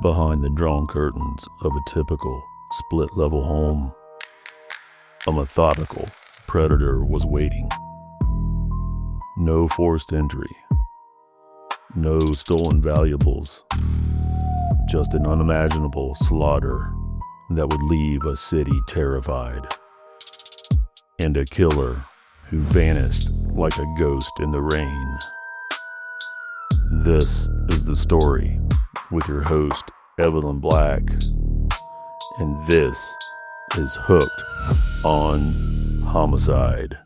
Behind the drawn curtains of a typical split-level home, a methodical predator was waiting. No forced entry, no stolen valuables, just an unimaginable slaughter that would leave a city terrified. And a killer who vanished like a ghost in the rain. This is the story with your host, Evelyn Black, and this is Hooked on Homicide.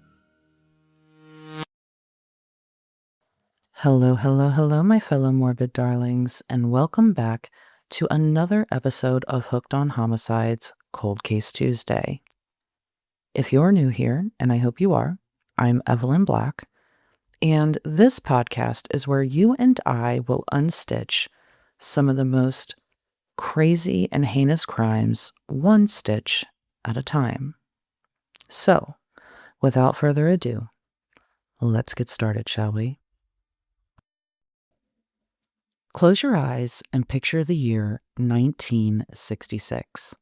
Hello, my fellow morbid darlings, and welcome back to another episode of Hooked on Homicide's Cold Case Tuesday. If you're new here, and I hope you are, I'm Evelyn Black, and this podcast is where you and I will unstitch some of the most crazy and heinous crimes one stitch at a time. So, without further ado, let's get started, shall we? Close your eyes and picture the year 1966.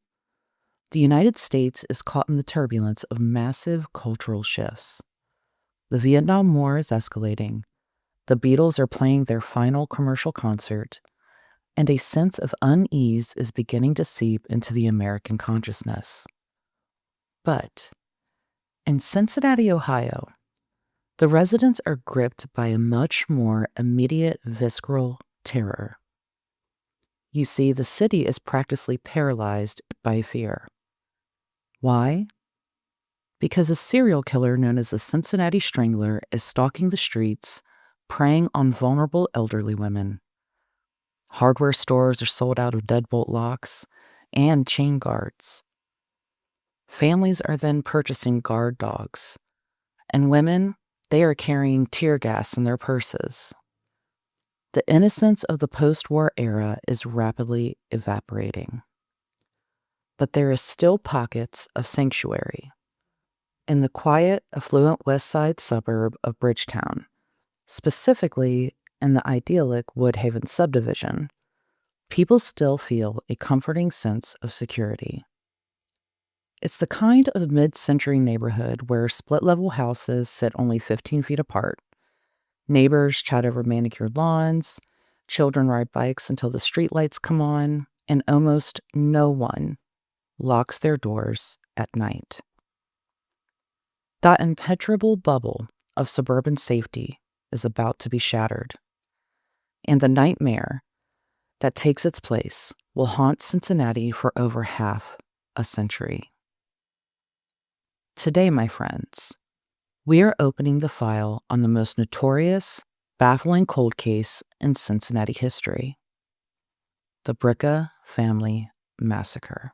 The United States is caught in the turbulence of massive cultural shifts. The Vietnam War is escalating, the Beatles are playing their final commercial concert, and a sense of unease is beginning to seep into the American consciousness. But in Cincinnati, Ohio, the residents are gripped by a much more immediate visceral terror. You see, the city is practically paralyzed by fear. Why? Because a serial killer known as the Cincinnati Strangler is stalking the streets, preying on vulnerable elderly women. Hardware stores are sold out of deadbolt locks and chain guards. Families are then purchasing guard dogs, and women, they are carrying tear gas in their purses. The innocence of the post-war era is rapidly evaporating. But there is still pockets of sanctuary. In the quiet, affluent west side suburb of Bridgetown, specifically in the idyllic Woodhaven subdivision, people still feel a comforting sense of security. It's the kind of mid-century neighborhood where split-level houses sit only 15 feet apart. Neighbors chat over manicured lawns, children ride bikes until the streetlights come on, and almost no one locks their doors at night. That impenetrable bubble of suburban safety is about to be shattered, and the nightmare that takes its place will haunt Cincinnati for over half a century. Today, my friends, we are opening the file on the most notorious, baffling cold case in Cincinnati history, the Bricca family massacre.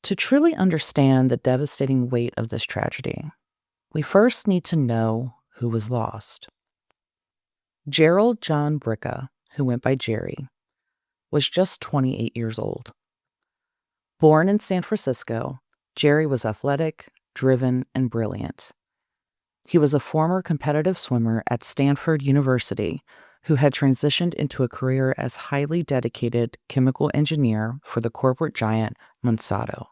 To truly understand the devastating weight of this tragedy, we first need to know who was lost. Gerald John Bricca, who went by Jerry, was just 28 years old. Born in San Francisco, Jerry was athletic, driven, and brilliant. He was a former competitive swimmer at Stanford University who had transitioned into a career as highly dedicated chemical engineer for the corporate giant Monsanto.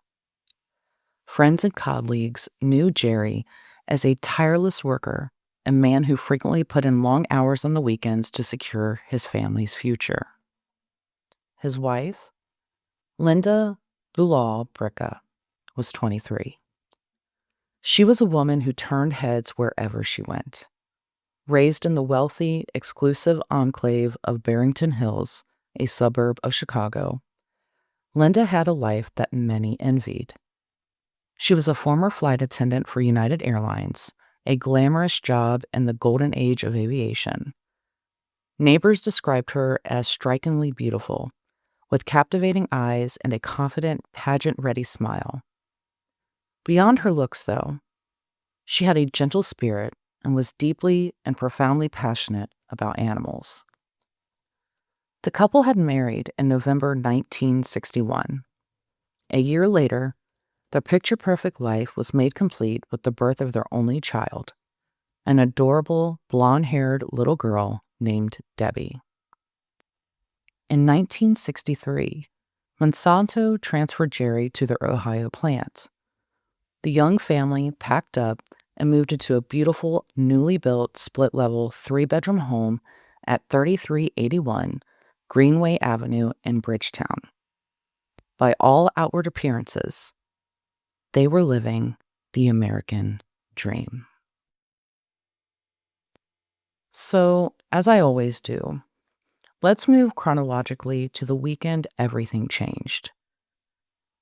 Friends and colleagues knew Jerry as a tireless worker, a man who frequently put in long hours on the weekends to secure his family's future. His wife, Linda Bulal Bricca, was 23. She was a woman who turned heads wherever she went. Raised in the wealthy, exclusive enclave of Barrington Hills, a suburb of Chicago, Linda had a life that many envied. She was a former flight attendant for United Airlines, a glamorous job in the golden age of aviation. Neighbors described her as strikingly beautiful, with captivating eyes and a confident, pageant-ready smile. Beyond her looks, though, she had a gentle spirit and was deeply and profoundly passionate about animals. The couple had married in November 1961. A year later, their picture-perfect life was made complete with the birth of their only child, an adorable, blonde-haired little girl named Debbie. In 1963, Monsanto transferred Jerry to their Ohio plant. The young family packed up and moved into a beautiful, newly built, split-level, three-bedroom home at 3381 Greenway Avenue in Bridgetown. By all outward appearances, they were living the American dream. So, as I always do, let's move chronologically to the weekend everything changed.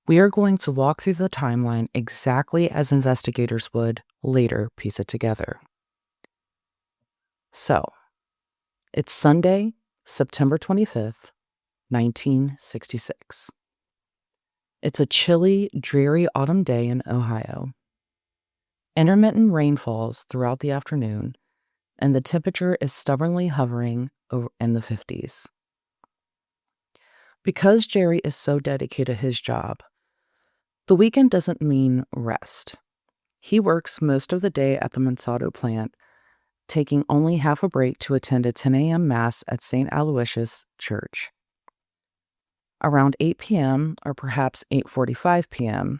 We are going to walk through the timeline exactly as investigators would later piece it together. So, it's Sunday, September 25th, 1966. It's a chilly, dreary autumn day in Ohio. Intermittent rain falls throughout the afternoon, and the temperature is stubbornly hovering in the 50s. Because Jerry is so dedicated to his job, the weekend doesn't mean rest. He works most of the day at the Monsanto plant, taking only half a break to attend a 10 a.m. Mass at St. Aloysius Church. Around 8 p.m., or perhaps 8:45 p.m.,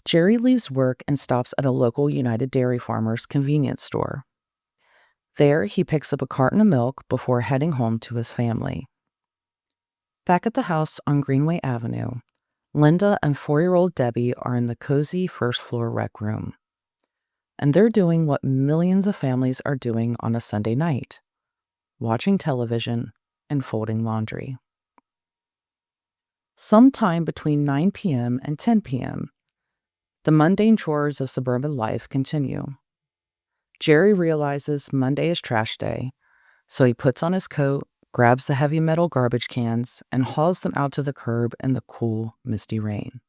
Jerry leaves work and stops at a local United Dairy Farmers convenience store. There, he picks up a carton of milk before heading home to his family. Back at the house on Greenway Avenue, Linda and 4-year-old Debbie are in the cozy first-floor rec room. And they're doing what millions of families are doing on a Sunday night, watching television and folding laundry. Sometime between 9 p.m. and 10 p.m., the mundane chores of suburban life continue. Jerry realizes Monday is trash day, so he puts on his coat, grabs the heavy metal garbage cans, and hauls them out to the curb in the cool, misty rain.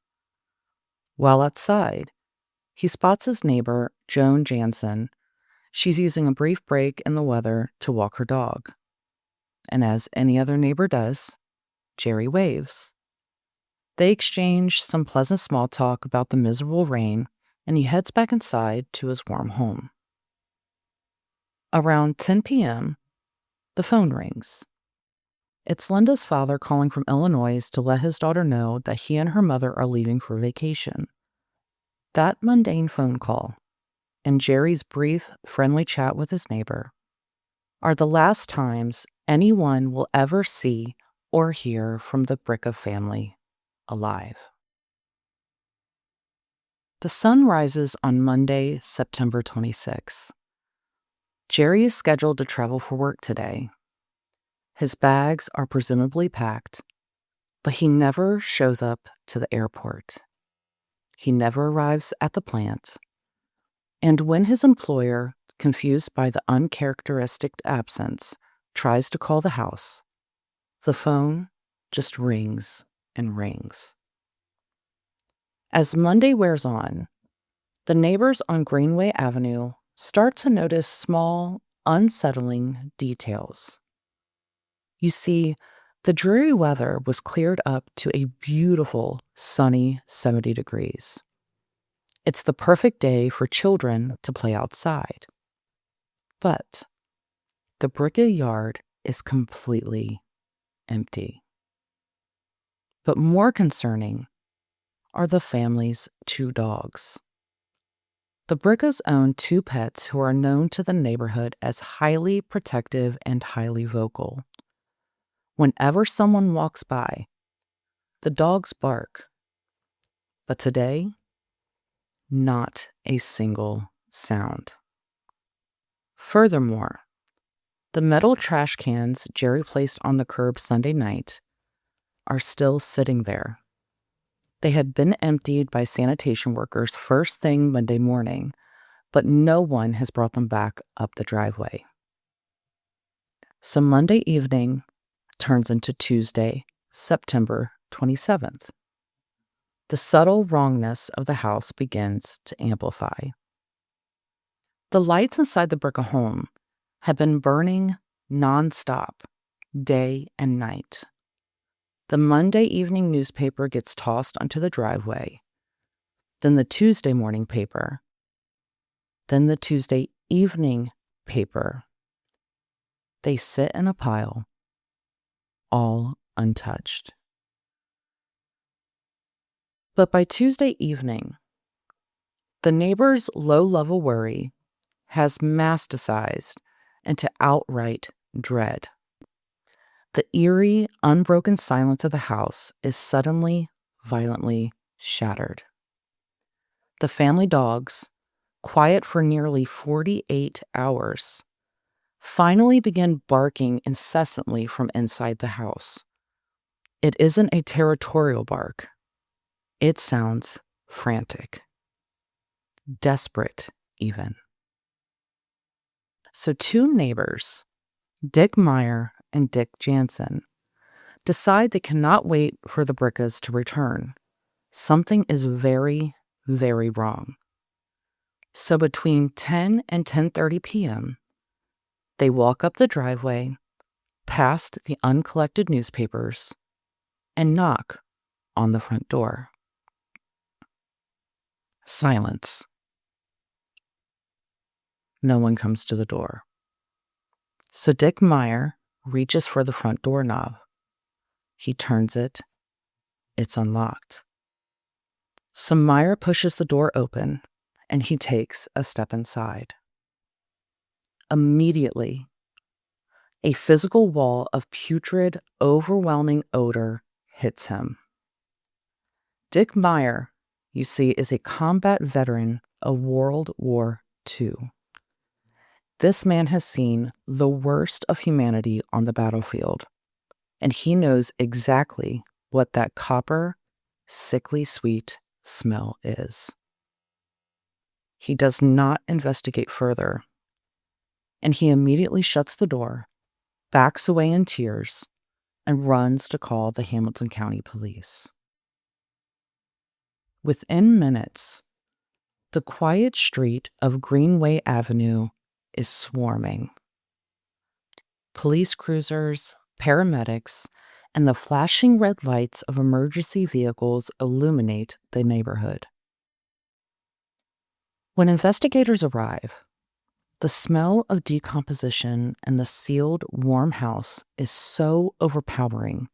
While outside, he spots his neighbor, Joan Jansen. She's using a brief break in the weather to walk her dog. And as any other neighbor does, Jerry waves. They exchange some pleasant small talk about the miserable rain, and he heads back inside to his warm home. Around 10 p.m., the phone rings. It's Linda's father calling from Illinois to let his daughter know that he and her mother are leaving for vacation. That mundane phone call and Jerry's brief, friendly chat with his neighbor are the last times anyone will ever see or hear from the Bricca family alive. The sun rises on Monday, September 26th. Jerry is scheduled to travel for work today. His bags are presumably packed, but he never shows up to the airport. He never arrives at the plant. And when his employer, confused by the uncharacteristic absence, tries to call the house, the phone just rings and rings. As Monday wears on, the neighbors on Greenway Avenue start to notice small, unsettling details. You see, the dreary weather was cleared up to a beautiful, sunny 70 degrees. It's the perfect day for children to play outside. But the Bricca yard is completely empty. But more concerning are the family's 2 dogs. The Briccas own 2 pets who are known to the neighborhood as highly protective and highly vocal. Whenever someone walks by, the dogs bark. But today, not a single sound. Furthermore, the metal trash cans Jerry placed on the curb Sunday night are still sitting there. They had been emptied by sanitation workers first thing Monday morning, but no one has brought them back up the driveway. So Monday evening turns into Tuesday, September 27th. The subtle wrongness of the house begins to amplify. The lights inside the Bricca home had been burning nonstop, day and night. The Monday evening newspaper gets tossed onto the driveway, then the Tuesday morning paper, then the Tuesday evening paper. They sit in a pile, all untouched. But by Tuesday evening, the neighbors' low-level worry has masticized into outright dread. The eerie, unbroken silence of the house is suddenly, violently shattered. The family dogs, quiet for nearly 48 hours, finally begin barking incessantly from inside the house. It isn't a territorial bark. It sounds frantic, desperate even. So two neighbors, Dick Meyer and Dick Jansen, decide they cannot wait for the Briccas to return. Something is very, very wrong. So between 10 and 10:30 p.m., they walk up the driveway, past the uncollected newspapers, and knock on the front door. Silence. No one comes to the door. So Dick Meyer reaches for the front doorknob. He turns it. It's unlocked. So Meyer pushes the door open, and he takes a step inside. Immediately, a physical wall of putrid, overwhelming odor hits him. Dick Meyer, you see, is a combat veteran of World War II. This man has seen the worst of humanity on the battlefield, and he knows exactly what that copper, sickly sweet smell is. He does not investigate further, and he immediately shuts the door, backs away in tears, and runs to call the Hamilton County Police. Within minutes, the quiet street of Greenway Avenue is swarming. Police cruisers, paramedics, and the flashing red lights of emergency vehicles illuminate the neighborhood. When investigators arrive, the smell of decomposition in the sealed, warm house is so overpowering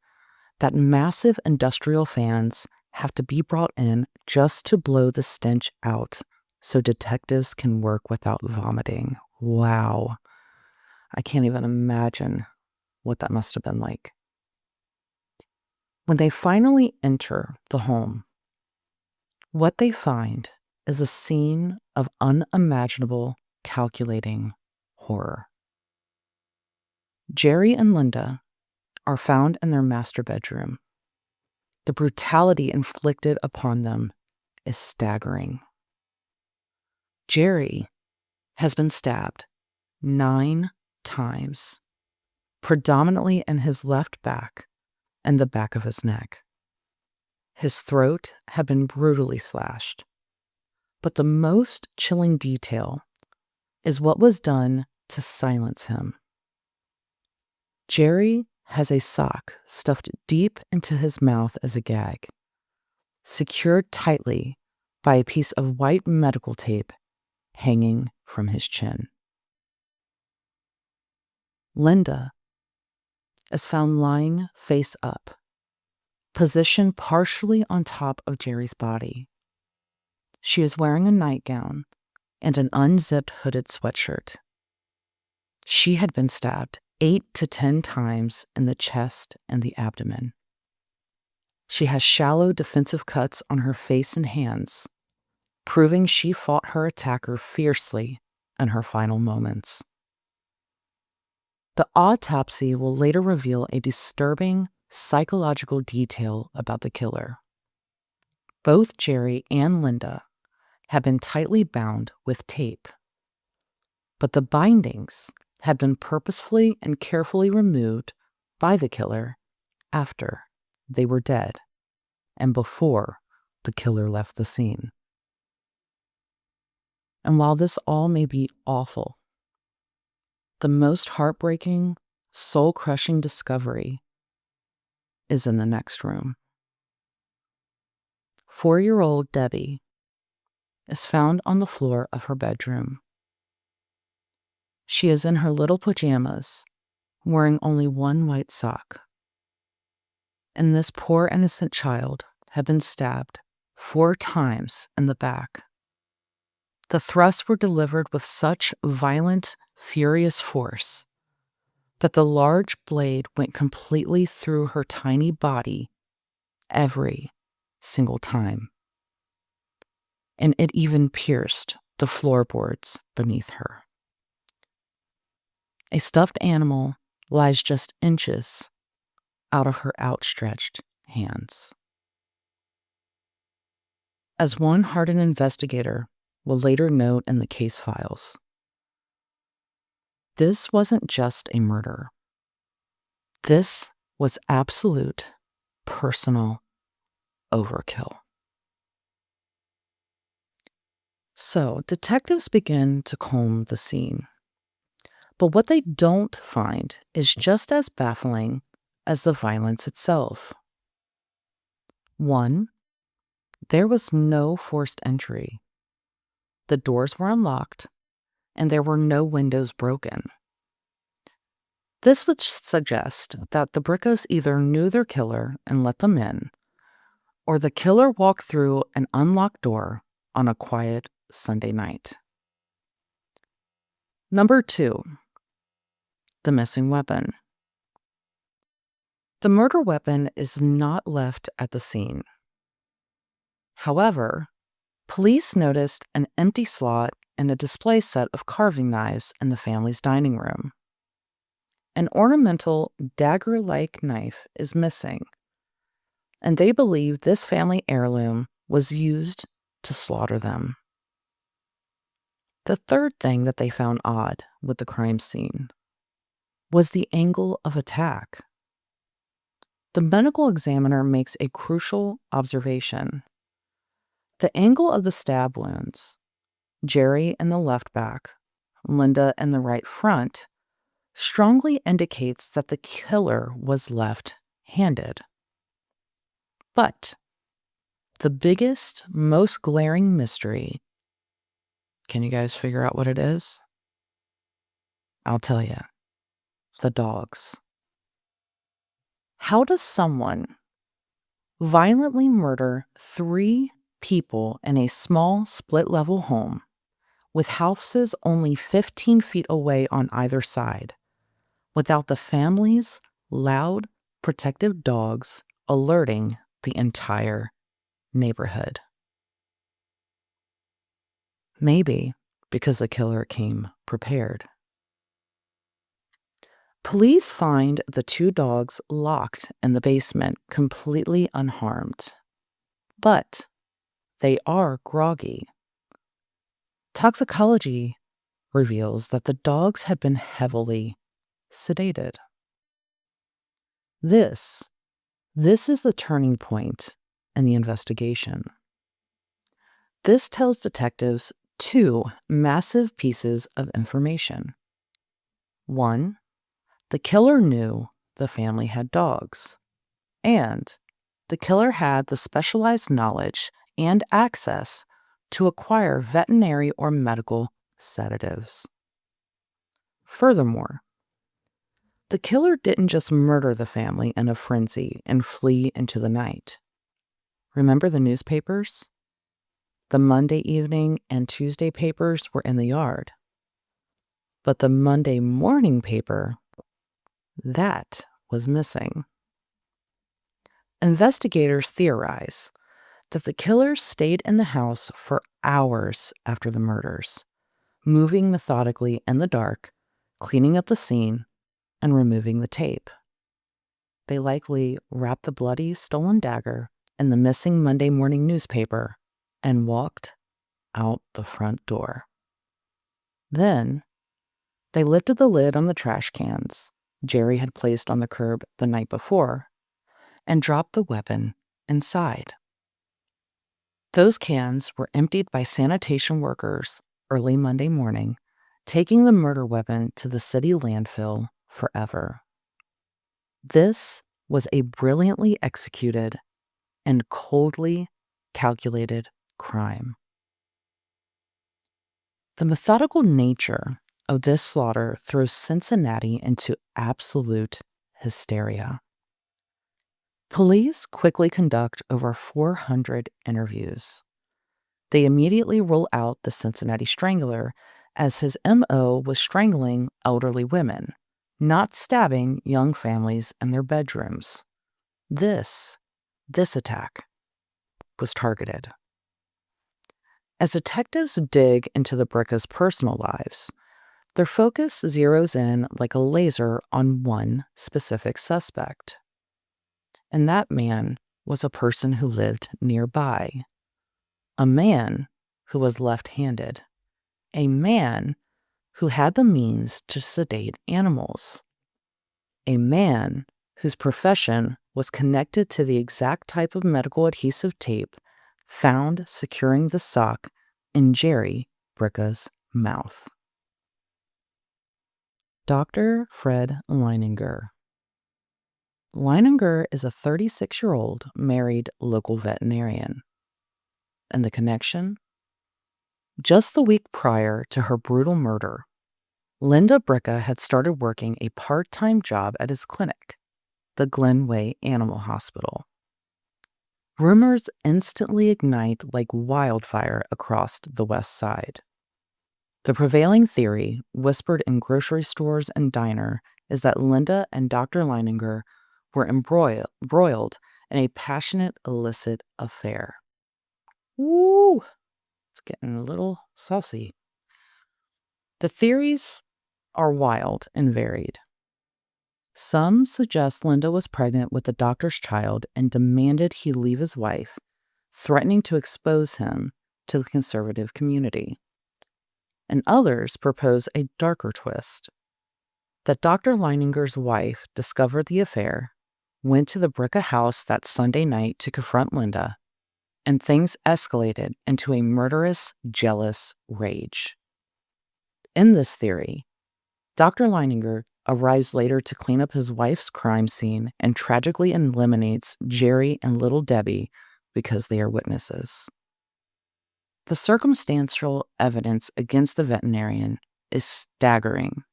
that massive industrial fans have to be brought in just to blow the stench out so detectives can work without vomiting. Wow. I can't even imagine what that must have been like. When they finally enter the home, what they find is a scene of unimaginable, calculating horror. Jerry and Linda are found in their master bedroom. The brutality inflicted upon them is staggering. Jerry has been stabbed 9 times, predominantly in his left back and the back of his neck. His throat had been brutally slashed. But the most chilling detail is what was done to silence him. Jerry has a sock stuffed deep into his mouth as a gag, secured tightly by a piece of white medical tape hanging from his chin. Linda is found lying face up, positioned partially on top of Jerry's body. She is wearing a nightgown and an unzipped hooded sweatshirt. She had been stabbed 8 to 10 times in the chest and the abdomen. She has shallow defensive cuts on her face and hands, proving she fought her attacker fiercely in her final moments. The autopsy will later reveal a disturbing psychological detail about the killer. Both Jerry and Linda had been tightly bound with tape, but the bindings had been purposefully and carefully removed by the killer after they were dead and before the killer left the scene. And while this all may be awful, the most heartbreaking, soul-crushing discovery is in the next room. 4-year-old Debbie is found on the floor of her bedroom. She is in her little pajamas, wearing only one white sock. And this poor innocent child had been stabbed 4 times in the back. The thrusts were delivered with such violent, furious force that the large blade went completely through her tiny body every single time. And it even pierced the floorboards beneath her. A stuffed animal lies just inches out of her outstretched hands. As one hardened investigator will later note in the case files, this wasn't just a murder. This was absolute personal overkill. So, detectives begin to comb the scene. But what they don't find is just as baffling as the violence itself. 1, there was no forced entry. The doors were unlocked, and there were no windows broken. This would suggest that the Briccas either knew their killer and let them in, or the killer walked through an unlocked door on a quiet Sunday night. Number 2, the missing weapon. The murder weapon is not left at the scene. However, police noticed an empty slot and a display set of carving knives in the family's dining room. An ornamental dagger-like knife is missing, and they believe this family heirloom was used to slaughter them. The third thing that they found odd with the crime scene was the angle of attack. The medical examiner makes a crucial observation. The angle of the stab wounds, Jerry in the left back, Linda in the right front, strongly indicates that the killer was left-handed. But the biggest, most glaring mystery, can you guys figure out what it is? I'll tell you. The dogs. How does someone violently murder 3 people in a small split-level home with houses only 15 feet away on either side without the family's loud, protective dogs alerting the entire neighborhood? Maybe because the killer came prepared. Police find the 2 dogs locked in the basement, completely unharmed. But they are groggy. Toxicology reveals that the dogs had been heavily sedated. This is the turning point in the investigation. This tells detectives 2 massive pieces of information. 1, the killer knew the family had dogs, and the killer had the specialized knowledge and access to acquire veterinary or medical sedatives. Furthermore, the killer didn't just murder the family in a frenzy and flee into the night. Remember the newspapers? The Monday evening and Tuesday papers were in the yard. But the Monday morning paper, that was missing. Investigators theorize that the killer stayed in the house for hours after the murders, moving methodically in the dark, cleaning up the scene, and removing the tape. They likely wrapped the bloody, stolen dagger in the missing Monday morning newspaper and walked out the front door. Then, they lifted the lid on the trash cans Jerry had placed on the curb the night before and dropped the weapon inside. Those cans were emptied by sanitation workers early Monday morning, taking the murder weapon to the city landfill forever. This was a brilliantly executed and coldly calculated crime. The methodical nature of this slaughter throws Cincinnati into absolute hysteria. Police quickly conduct over 400 interviews. They immediately rule out the Cincinnati Strangler, as his MO was strangling elderly women, not stabbing young families in their bedrooms. This attack was targeted. As detectives dig into the Bricca's personal lives, their focus zeroes in like a laser on one specific suspect. And that man was a person who lived nearby. A man who was left-handed. A man who had the means to sedate animals. A man whose profession was connected to the exact type of medical adhesive tape found securing the sock in Jerry Bricca's mouth. Dr. Fred Leininger. Leininger is a 36-year-old married local veterinarian. And the connection? Just the week prior to her brutal murder, Linda Bricca had started working a part-time job at his clinic, the Glenway Animal Hospital. Rumors instantly ignite like wildfire across the West Side. The prevailing theory, whispered in grocery stores and diner, is that Linda and Dr. Leininger were embroiled in a passionate, illicit affair. Woo! It's getting a little saucy. The theories are wild and varied. Some suggest Linda was pregnant with the doctor's child and demanded he leave his wife, threatening to expose him to the conservative community. And others propose a darker twist, that Dr. Leininger's wife discovered the affair, went to the Bricca house that Sunday night to confront Linda, and things escalated into a murderous, jealous rage. In this theory, Dr. Leininger arrives later to clean up his wife's crime scene and tragically eliminates Jerry and little Debbie because they are witnesses. The circumstantial evidence against the veterinarian is staggering.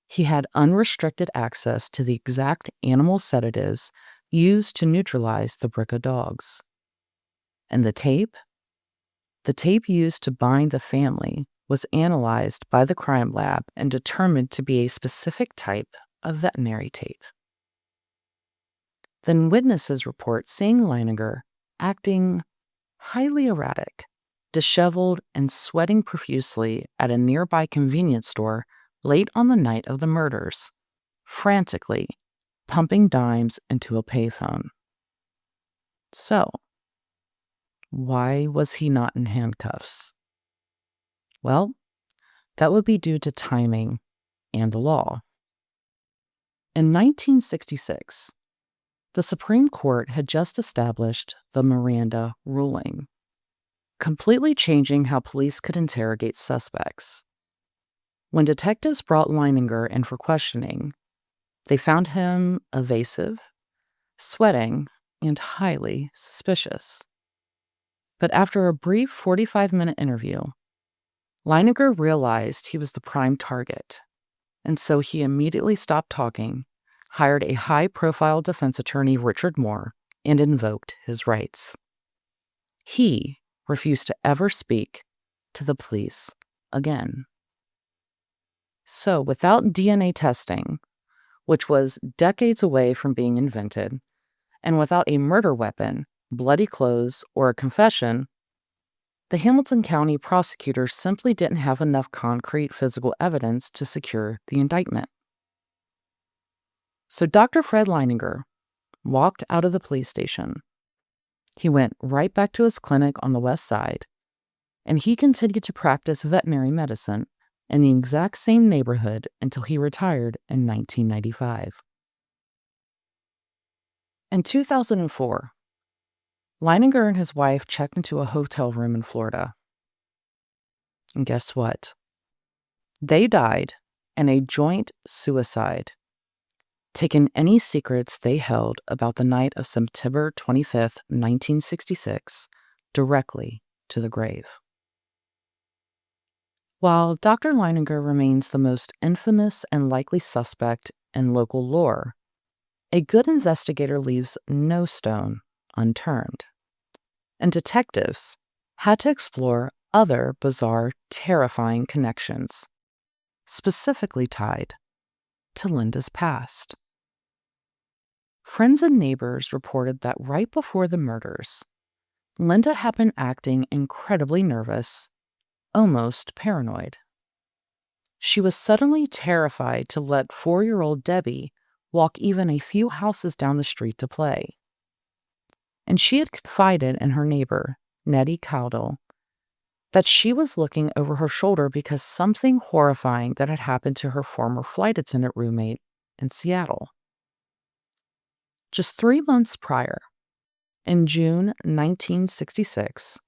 He had unrestricted access to the exact animal sedatives used to neutralize the Bricca dogs. And the tape? The tape used to bind the family was analyzed by the crime lab and determined to be a specific type of veterinary tape. Then witnesses report seeing Leininger acting highly erratic, disheveled, and sweating profusely at a nearby convenience store late on the night of the murders, frantically pumping dimes into a payphone. So, why was he not in handcuffs? Well, that would be due to timing and the law. In 1966, the Supreme Court had just established the Miranda ruling, completely changing how police could interrogate suspects. When detectives brought Leininger in for questioning, they found him evasive, sweating, and highly suspicious. But after a brief 45-minute interview, Leininger realized he was the prime target, and so he immediately stopped talking, hired a high-profile defense attorney, Richard Moore, and invoked his rights. He refused to ever speak to the police again. So, without DNA testing, which was decades away from being invented, and without a murder weapon, bloody clothes, or a confession, the Hamilton County prosecutors simply didn't have enough concrete physical evidence to secure the indictment. So Dr. Fred Leininger walked out of the police station. He went right back to his clinic on the West Side, and he continued to practice veterinary medicine in the exact same neighborhood until he retired in 1995. In 2004, Leininger and his wife checked into a hotel room in Florida. And guess what? They died in a joint suicide, taking any secrets they held about the night of September 25th, 1966, directly to the grave. While Dr. Leininger remains the most infamous and likely suspect in local lore, A good investigator leaves no stone unturned, and detectives had to explore other bizarre, terrifying connections, specifically tied to Linda's past. Friends and neighbors reported that right before the murders, Linda had been acting incredibly nervous, almost paranoid. She was suddenly terrified to let 4-year-old Debbie walk even a few houses down the street to play. And she had confided in her neighbor, Nettie Cowdell, that she was looking over her shoulder because something horrifying that had happened to her former flight attendant roommate in Seattle. Just 3 months prior, in June 1966,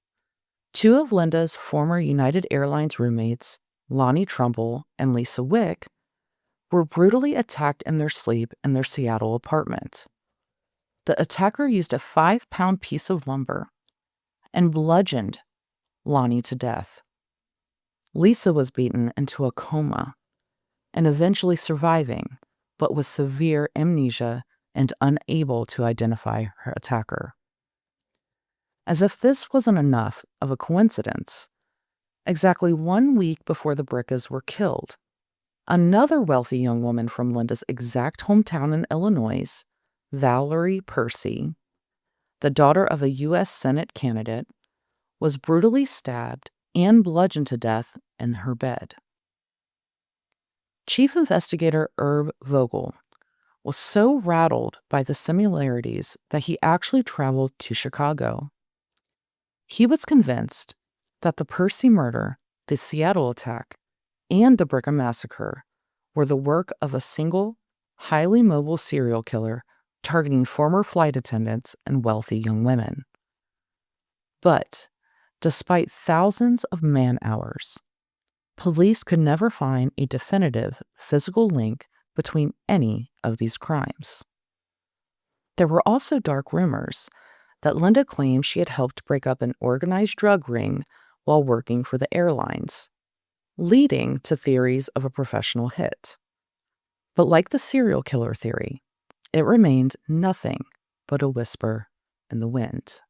two of Linda's former United Airlines roommates, Lonnie Trumbull and Lisa Wick, were brutally attacked in their sleep in their Seattle apartment. The attacker used a 5-pound piece of lumber and bludgeoned Lonnie to death. Lisa was beaten into a coma and eventually surviving, but with severe amnesia and unable to identify her attacker. As if this wasn't enough of a coincidence, exactly 1 week before the Briccas were killed, another wealthy young woman from Linda's exact hometown in Illinois, Valerie Percy, the daughter of a U.S. Senate candidate, was brutally stabbed and bludgeoned to death in her bed. Chief Investigator Herb Vogel was so rattled by the similarities that he actually traveled to Chicago. He was convinced that the Percy murder, the Seattle attack, and the Bricca massacre were the work of a single, highly mobile serial killer targeting former flight attendants and wealthy young women. But despite thousands of man-hours, police could never find a definitive physical link between any of these crimes. There were also dark rumors that Linda claimed she had helped break up an organized drug ring while working for the airlines, leading to theories of a professional hit. But like the serial killer theory, it remained nothing but a whisper in the wind.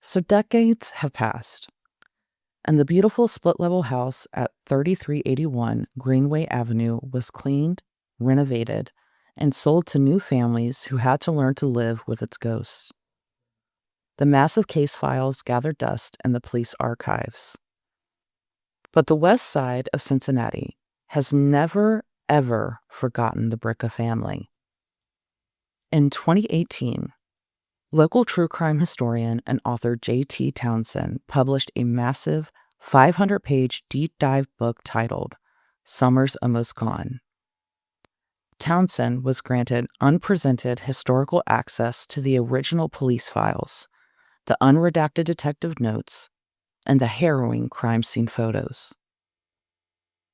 So decades have passed, and the beautiful split-level house at 3381 Greenway Avenue was cleaned, renovated, and sold to new families who had to learn to live with its ghosts. The massive case files gathered dust in the police archives. But the west side of Cincinnati has never, ever forgotten the Bricca family. In 2018, local true crime historian and author J.T. Townsend published a massive 500-page deep dive book titled Summer's Almost Gone. Townsend was granted unprecedented historical access to the original police files, the unredacted detective notes, and the harrowing crime scene photos.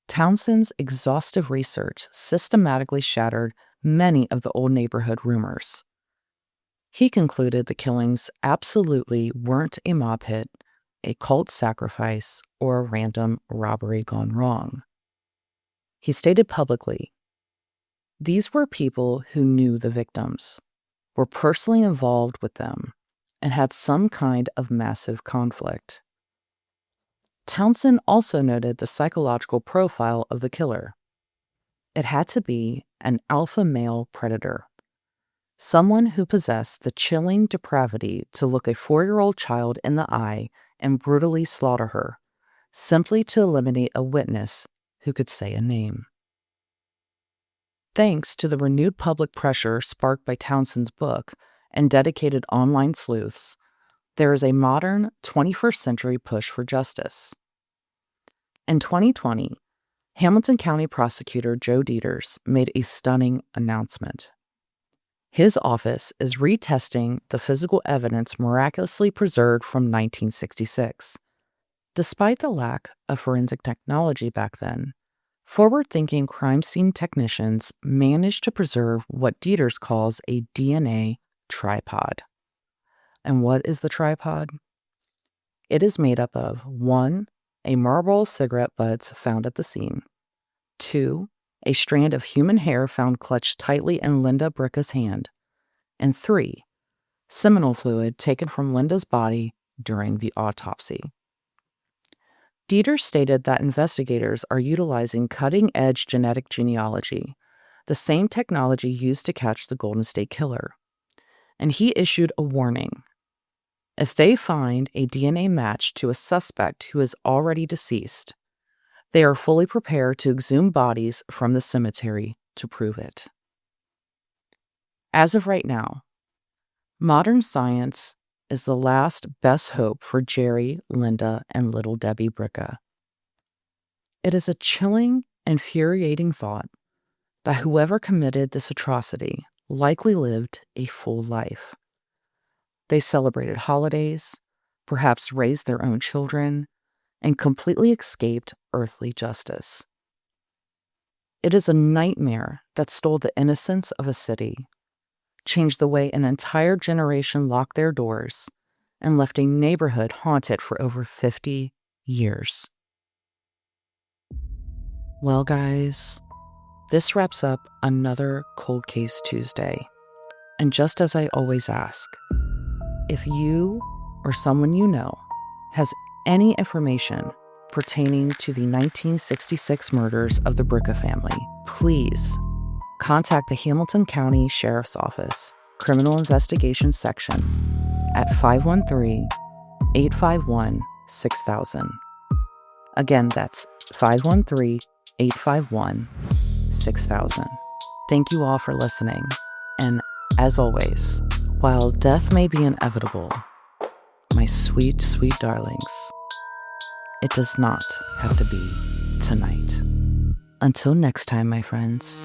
Townsend's exhaustive research systematically shattered many of the old neighborhood rumors. He concluded the killings absolutely weren't a mob hit, a cult sacrifice, or a random robbery gone wrong. He stated publicly, these were people who knew the victims, were personally involved with them, and had some kind of massive conflict. Townsend also noted the psychological profile of the killer. It had to be an alpha male predator, someone who possessed the chilling depravity to look a 4-year-old child in the eye and brutally slaughter her, simply to eliminate a witness who could say a name. Thanks to the renewed public pressure sparked by Townsend's book and dedicated online sleuths, there is a modern 21st century push for justice. In 2020, Hamilton County Prosecutor Joe Dieters made a stunning announcement. His office is retesting the physical evidence miraculously preserved from 1966. Despite the lack of forensic technology back then, forward-thinking crime scene technicians managed to preserve what Dieters calls a DNA tripod. And what is the tripod? It is made up of 1, a Marlboro cigarette butts found at the scene, 2, a strand of human hair found clutched tightly in Linda Bricca's hand. And 3, seminal fluid taken from Linda's body during the autopsy. Dieter stated that investigators are utilizing cutting-edge genetic genealogy, the same technology used to catch the Golden State Killer. And he issued a warning. If they find a DNA match to a suspect who is already deceased, they are fully prepared to exhume bodies from the cemetery to prove it. As of right now, modern science is the last best hope for Jerry, Linda, and little Debbie Bricca. It is a chilling, infuriating thought that whoever committed this atrocity likely lived a full life. They celebrated holidays, perhaps raised their own children, and completely escaped earthly justice. It is a nightmare that stole the innocence of a city, changed the way an entire generation locked their doors, and left a neighborhood haunted for over 50 years. Well, guys, this wraps up another Cold Case Tuesday. And just as I always ask, if you or someone you know has any information pertaining to the 1966 murders of the Bricca family, please contact the Hamilton County Sheriff's Office Criminal Investigations Section at 513-851-6000. Again, that's 513-851-6000. Thank you all for listening. And as always, while death may be inevitable, my sweet, sweet darlings, it does not have to be tonight. Until next time, my friends.